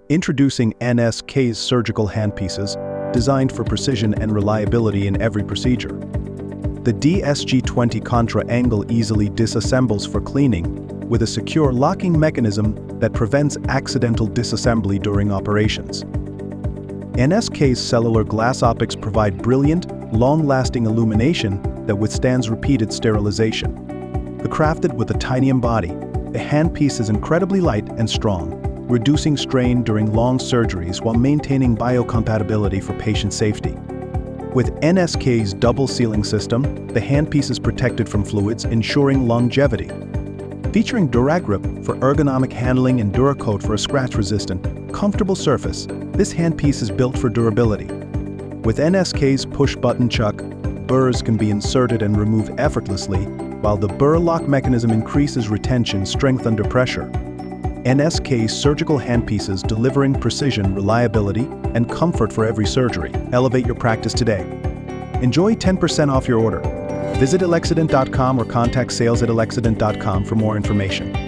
Introducing NSK's surgical handpieces, designed for precision and reliability in every procedure. The DSG-20 Contra angle easily disassembles for cleaning, with a secure locking mechanism that prevents accidental disassembly during operations. NSK's cellular glass optics provide brilliant, long-lasting illumination that withstands repeated sterilization. Crafted with a titanium body, the handpiece is incredibly light and strong, reducing strain during long surgeries while maintaining biocompatibility for patient safety. With NSK's double sealing system, the handpiece is protected from fluids, ensuring longevity. Featuring DuraGrip for ergonomic handling and DuraCoat for a scratch-resistant, comfortable surface, this handpiece is built for durability. With NSK's push-button chuck, burrs can be inserted and removed effortlessly, while the burr lock mechanism increases retention strength under pressure. NSK's surgical handpieces delivering precision, reliability, and comfort for every surgery. Elevate your practice today. Enjoy 10% off your order. Visit alexident.com or contact sales@alexident.com for more information.